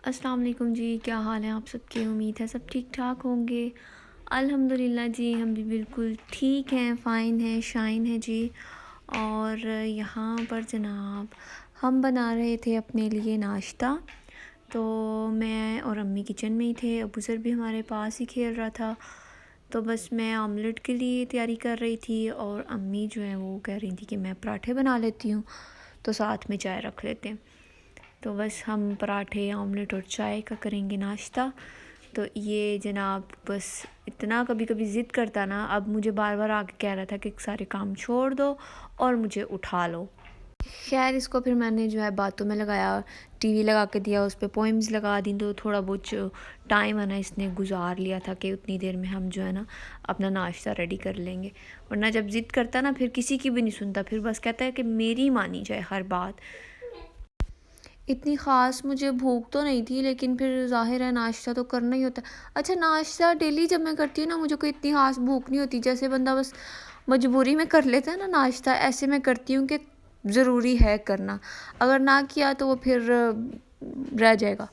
अस्सलाम वालेकुम जी, क्या हाल है आप सबके? उम्मीद है सब ठीक ठाक होंगे। अल्हम्दुलिल्लाह जी, हम भी बिल्कुल ठीक हैं, फ़ाइन हैं, शाइन है जी। और यहाँ पर जनाब हम बना रहे थे अपने लिए नाश्ता। तो मैं और अम्मी किचन में ही थे, अबू सर भी हमारे पास ही खेल रहा था। तो बस मैं ऑमलेट के लिए तैयारी कर रही थी और अम्मी जो है वो कह रही थी कि मैं पराठे बना लेती हूँ, तो साथ में चाय रख लेते हैं। तो बस हम पराठे ऑमलेट और चाय का करेंगे नाश्ता। तो ये जनाब बस इतना कभी कभी ज़िद करता ना, अब मुझे बार बार आके कह रहा था कि सारे काम छोड़ दो और मुझे उठा लो। खैर इसको फिर मैंने जो है बातों में लगाया, टीवी लगा के दिया, उस पर पोइम्स लगा दी, तो थोड़ा बहुत जो टाइम है ना इसने गुजार लिया था कि उतनी देर में हम जो है ना अपना नाश्ता रेडी कर लेंगे। वरना जब ज़िद करता ना फिर किसी की भी नहीं सुनता, फिर बस कहता है कि मेरी मानी जाए हर बात। इतनी ख़ास मुझे भूख तो नहीं थी, लेकिन फिर ज़ाहिर है नाश्ता तो करना ही होता है। अच्छा, नाश्ता डेली जब मैं करती हूँ ना मुझे कोई इतनी ख़ास भूख नहीं होती, जैसे बंदा बस मजबूरी में कर लेता है ना नाश्ता, ऐसे मैं करती हूँ कि ज़रूरी है करना, अगर ना किया तो वो फिर रह जाएगा।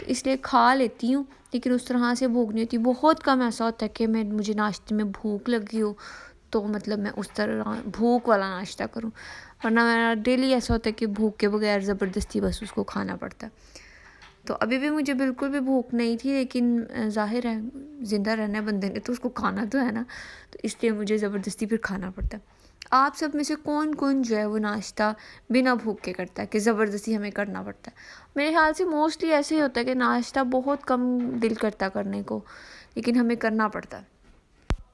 तो इसलिए खा लेती हूँ, लेकिन उस तरह से भूख नहीं होती। बहुत कम ऐसा होता है कि मुझे नाश्ते में भूख लगी हो तो मतलब मैं उस तरह भूख वाला नाश्ता करूँ, वरना मेरा डेली ऐसा होता है कि भूख के बगैर ज़बरदस्ती बस उसको खाना पड़ता है। तो अभी भी मुझे बिल्कुल भी भूख नहीं थी, लेकिन ज़ाहिर है ज़िंदा रहना है बंदे ने तो उसको खाना तो है ना, तो इसलिए मुझे ज़बरदस्ती फिर खाना पड़ता है। आप सब में से कौन कौन जो है वो नाश्ता बिना भूख के करता है कि ज़बरदस्ती हमें करना पड़ता है? मेरे ख्याल से मोस्टली ऐसे ही होता है कि नाश्ता बहुत कम दिल करता करने को, लेकिन हमें करना पड़ता है।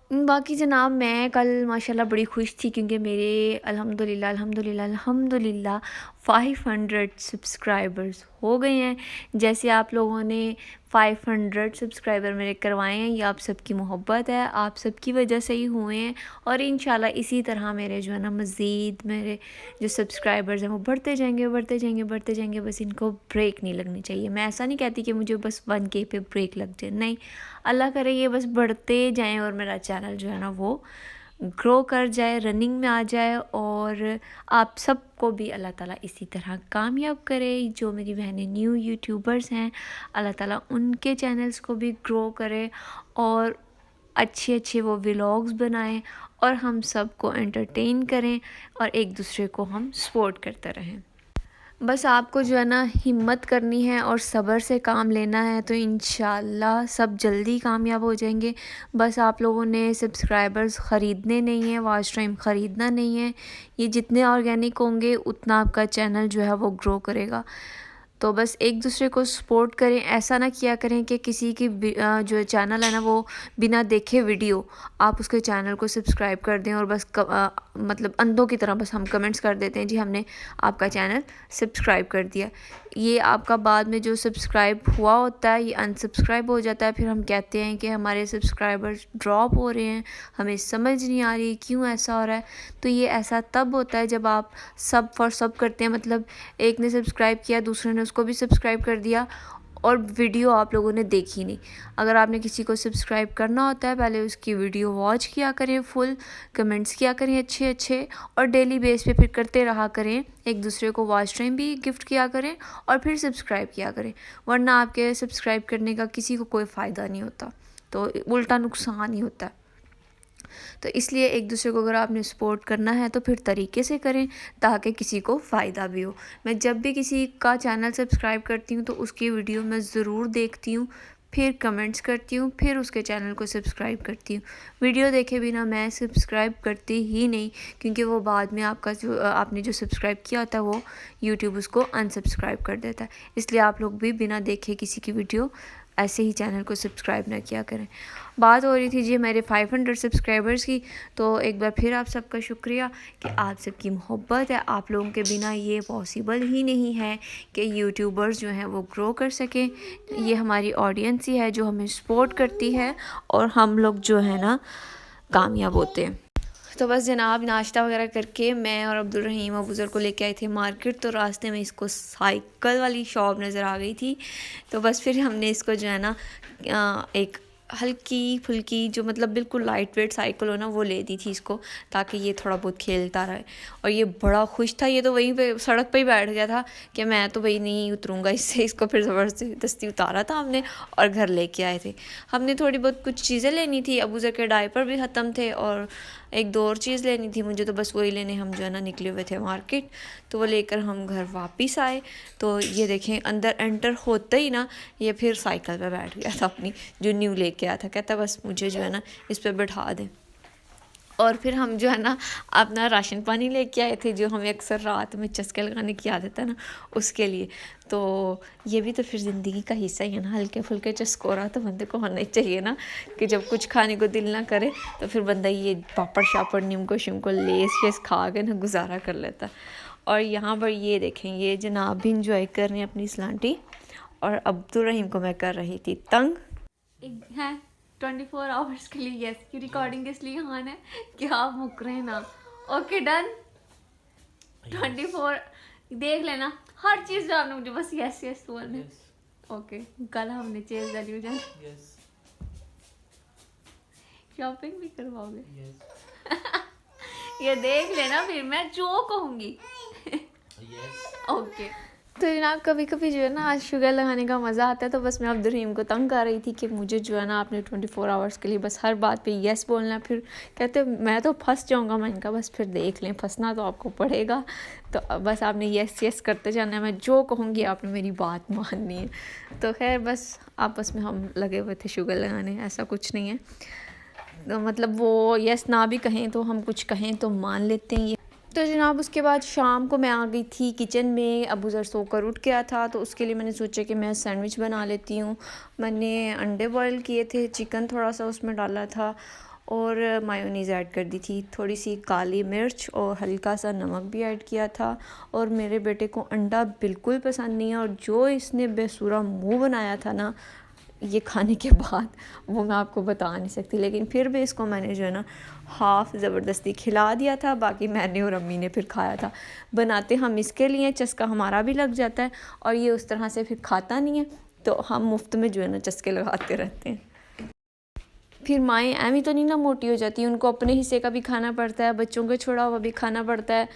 बाकी जनाब मैं कल माशाल्लाह बड़ी खुश थी, क्योंकि मेरे अल्हम्दुलिल्लाह अल्हम्दुलिल्लाह अल्हम्दुलिल्लाह 500 सब्सक्राइबर्स हो गए हैं। जैसे आप लोगों ने 500 सब्सक्राइबर मेरे करवाए हैं, ये आप सबकी मोहब्बत है, आप सबकी वजह से ही हुए हैं। और इंशाल्लाह इसी तरह मेरे जो है ना मज़ीद मेरे जो सब्सक्राइबर्स हैं वो बढ़ते जाएंगे बढ़ते जाएंगे बढ़ते जाएंगे। बस इनको ब्रेक नहीं लगनी चाहिए। मैं ऐसा नहीं कहती कि मुझे बस 1K पे ब्रेक लग जाए, नहीं, अल्लाह करे ये बस बढ़ते जाएं और मेरा चैनल जो है ना वो ग्रो कर जाए, रनिंग में आ जाए, और आप सबको भी अल्लाह ताला इसी तरह कामयाब करे। जो मेरी बहनें न्यू यूट्यूबर्स हैं, अल्लाह ताला उनके चैनल्स को भी ग्रो करे और अच्छे अच्छे वो व्लॉग्स बनाएं और हम सबको एंटरटेन करें और एक दूसरे को हम सपोर्ट करते रहें। बस आपको जो है ना हिम्मत करनी है और सब्र से काम लेना है, तो इंशाल्लाह सब जल्दी कामयाब हो जाएंगे। बस आप लोगों ने सब्सक्राइबर्स ख़रीदने नहीं है, वॉच टाइम ख़रीदना नहीं है। ये जितने ऑर्गेनिक होंगे उतना आपका चैनल जो है वो ग्रो करेगा। तो बस एक दूसरे को सपोर्ट करें, ऐसा ना किया करें कि किसी की जो चैनल है ना वो बिना देखे वीडियो आप उसके चैनल को सब्सक्राइब कर दें और बस मतलब अंधों की तरह बस हम कमेंट्स कर देते हैं जी हमने आपका चैनल सब्सक्राइब कर दिया। ये आपका बाद में जो सब्सक्राइब हुआ होता है ये अनसब्सक्राइब हो जाता है, फिर हम कहते हैं कि हमारे सब्सक्राइबर्स ड्रॉप हो रहे हैं, हमें समझ नहीं आ रही क्यों ऐसा हो रहा है। तो ये ऐसा तब होता है जब आप सब फॉर सब करते हैं, मतलब एक ने सब्सक्राइब किया दूसरे ने उसको भी सब्सक्राइब कर दिया और वीडियो आप लोगों ने देखी नहीं। अगर आपने किसी को सब्सक्राइब करना होता है पहले उसकी वीडियो वॉच किया करें, फुल कमेंट्स किया करें अच्छे अच्छे, और डेली बेस पे फिर करते रहा करें, एक दूसरे को वॉच टाइम भी गिफ्ट किया करें और फिर सब्सक्राइब किया करें। वरना आपके सब्सक्राइब करने का किसी को कोई फ़ायदा नहीं होता, तो उल्टा नुकसान ही होता है। तो इसलिए एक दूसरे को अगर आपने सपोर्ट करना है तो फिर तरीके से करें ताकि किसी को फ़ायदा भी हो। मैं जब भी किसी का चैनल सब्सक्राइब करती हूँ तो उसकी वीडियो मैं ज़रूर देखती हूँ, फिर कमेंट्स करती हूँ, फिर उसके चैनल को सब्सक्राइब करती हूँ। वीडियो देखे बिना मैं सब्सक्राइब करती ही नहीं, क्योंकि वो बाद में आपका जो आपने जो सब्सक्राइब किया होता है वो यूट्यूब उसको अनसब्सक्राइब कर देता है। इसलिए आप लोग भी बिना देखे किसी की वीडियो ऐसे ही चैनल को सब्सक्राइब ना किया करें। बात हो रही थी जी मेरे 500 सब्सक्राइबर्स की, तो एक बार फिर आप सबका शुक्रिया कि आप सबकी मोहब्बत है। आप लोगों के बिना ये पॉसिबल ही नहीं है कि यूट्यूबर्स जो हैं वो ग्रो कर सकें। ये हमारी ऑडियंस ही है जो हमें सपोर्ट करती है और हम लोग जो है ना कामयाब होते हैं। तो बस जनाब नाश्ता वगैरह करके मैं और अब्दुल रहीम अबूज़र को लेके आए थे मार्केट, तो रास्ते में इसको साइकिल वाली शॉप नज़र आ गई थी, तो बस फिर हमने इसको जो है ना एक हल्की फुल्की जो मतलब बिल्कुल लाइट वेट साइकिल हो ना वो ले दी थी इसको, ताकि ये थोड़ा बहुत खेलता रहे। और ये बड़ा खुश था, ये तो वहीं पे सड़क पे ही बैठ गया था कि मैं तो भाई नहीं उतरूँगा इससे। इसको फिर ज़बरदस्ती उतारा था हमने और घर लेके आए थे। हमने थोड़ी बहुत कुछ चीज़ें लेनी थी, अबू ज़र के डायपर भी ख़त्म थे और एक दो और चीज़ लेनी थी मुझे, तो बस वही लेने हम जो है ना निकले हुए थे मार्केट। तो वो लेकर हम घर वापस आए। तो ये देखें अंदर एंटर होते ही ना ये फिर साइकिल पे बैठ गया था अपनी, जो न्यू लेके आया था। कहता बस मुझे जो है ना इस पर बैठा दें। और फिर हम जो है ना अपना राशन पानी लेके आए थे, जो हमें अक्सर रात में चस्के लगाने की आदत है ना, उसके लिए। तो ये भी तो फिर ज़िंदगी का हिस्सा ही है ना, हल्के फुल्के चस्कोरा तो बंदे को होना ही चाहिए ना, कि जब कुछ खाने को दिल ना करे तो फिर बंदा ये पापड़ शापड़ नीमको शिमको लेस शेस खा के ना गुजारा कर लेता। और यहाँ पर ये देखें, ये जनाब भी इंजॉय कर रहे हैं अपनी सलांटी, और अब्दुल रहीम को मैं कर रही थी तंग। है 24 आवर्स के लिए यस की रिकॉर्डिंग इसलिए ऑन है कि आप मुक रहे हैं ना। ओके डन 24 देख लेना हर चीज़ जो आपने मुझे बस यस यस बोलना। ओके कल हमने चेज डाली हो जाए। शॉपिंग भी करवाओगे? ये देख लेना फिर मैं जो कहूँगी। ओके तो जनाब कभी कभी जो है ना आज शुगर लगाने का मज़ा आता है, तो बस मैं अब्दुल रहीम को तंग कर रही थी कि मुझे जो है ना आपने 24 आवर्स के लिए बस हर बात पे यस बोलना है। फिर कहते मैं तो फंस जाऊंगा। मैं इनका बस फिर देख लें, फंसना तो आपको पड़ेगा, तो बस आपने यस यस करते जाना है, मैं जो कहूँगी आपने मेरी बात माननी है। तो खैर बस आपस में हम लगे हुए थे शुगर लगाने, ऐसा कुछ नहीं है। तो मतलब वो यस ना भी कहें तो हम कुछ कहें तो मान लेते हैं। तो जनाब उसके बाद शाम को मैं आ गई थी किचन में। अबू ज़र सोकर उठ गया था, तो उसके लिए मैंने सोचा कि मैं सैंडविच बना लेती हूँ। मैंने अंडे बॉयल किए थे, चिकन थोड़ा सा उसमें डाला था और मायोनीज़ ऐड कर दी थी, थोड़ी सी काली मिर्च और हल्का सा नमक भी ऐड किया था। और मेरे बेटे को अंडा बिल्कुल पसंद नहीं है, और जो इसने बेसुरा मुँह बनाया था ना ये खाने के बाद, वो मैं आपको बता नहीं सकती। लेकिन फिर भी इसको मैंने जो है ना हाफ़ ज़बरदस्ती खिला दिया था, बाकी मैंने और अम्मी ने फिर खाया था। बनाते हम इसके लिए, चस्का हमारा भी लग जाता है और ये उस तरह से फिर खाता नहीं है, तो हम मुफ्त में जो है ना चस्के लगाते रहते हैं। फिर माएँ एवं तो नहीं ना मोटी हो जाती, उनको अपने हिस्से का भी खाना पड़ता है, बच्चों का छोड़ा हुआ भी खाना पड़ता है,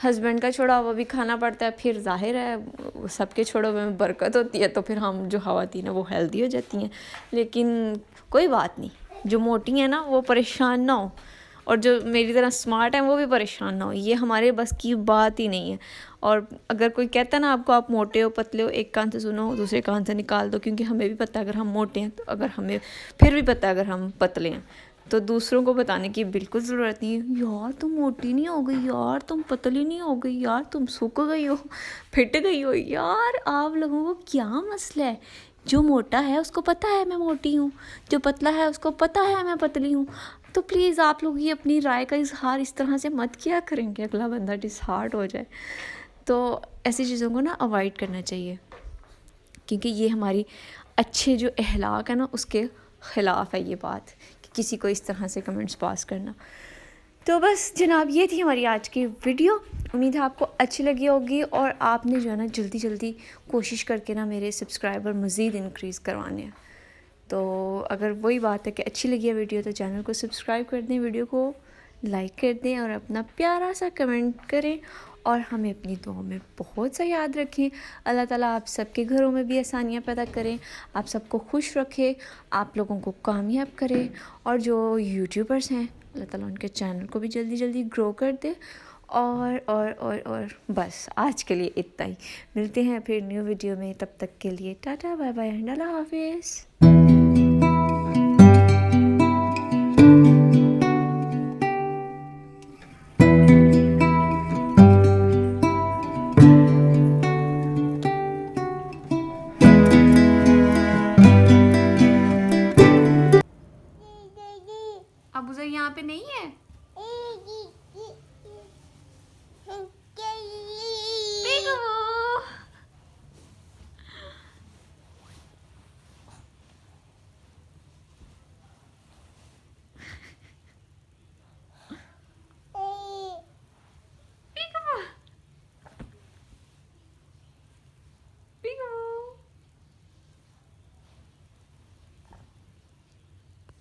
हस्बैंड का छोड़ा हुआ भी खाना पड़ता है। फिर जाहिर है सबके छोड़े हुए में बरकत होती है, तो फिर हम जो ख़वातीन है वो हेल्दी हो जाती हैं। लेकिन कोई बात नहीं, जो मोटी हैं ना वो परेशान ना हो, और जो मेरी तरह स्मार्ट हैं वो भी परेशान ना हो, ये हमारे बस की बात ही नहीं है। और अगर कोई कहता है ना आपको आप मोटे हो पतले हो, एक कान से सुनो दूसरे कान से निकाल दो, क्योंकि हमें भी पता है अगर हम मोटे हैं, तो अगर हमें फिर भी पता है अगर हम पतले हैं, तो दूसरों को बताने की बिल्कुल ज़रूरत नहीं है। यार तुम मोटी नहीं हो गई, यार तुम पतली नहीं हो गई, यार तुम सूख गई हो, फिट गई हो। यार आप लोगों को क्या मसला है? जो मोटा है उसको पता है मैं मोटी हूँ, जो पतला है उसको पता है मैं पतली हूँ। तो प्लीज़ आप लोग ये अपनी राय का इजहार इस तरह से मत किया करेंगे, अगला बंदा डिसहार्ट हो जाए। तो ऐसी चीज़ों को ना अवॉइड करना चाहिए, क्योंकि ये हमारी अच्छे जो अखलाक है ना उसके ख़िलाफ़ है ये बात, कि किसी को इस तरह से कमेंट्स पास करना। तो बस जनाब ये थी हमारी आज की वीडियो, उम्मीद है आपको अच्छी लगी होगी, और आपने जो है ना जल्दी जल्दी कोशिश करके ना मेरे सब्सक्राइबर मज़ीद इंक्रीज़ करवाने हैं। तो अगर वही बात है कि अच्छी लगी है वीडियो, तो चैनल को सब्सक्राइब कर दें, वीडियो को लाइक कर दें और अपना प्यारा सा कमेंट करें, और हमें अपनी दुआ में बहुत सा याद रखें। अल्लाह ताला आप सबके घरों में भी आसानियाँ पैदा करें, आप सबको खुश रखें, आप लोगों को कामयाब करें, और जो यूट्यूबर्स हैं अल्लाह ताला उनके चैनल को भी जल्दी जल्दी ग्रो कर दे। और बस आज के लिए इतना ही। मिलते हैं फिर न्यू वीडियो में, तब तक के लिए टाटा बाय बाय एंड अल्लाह हाफिज़।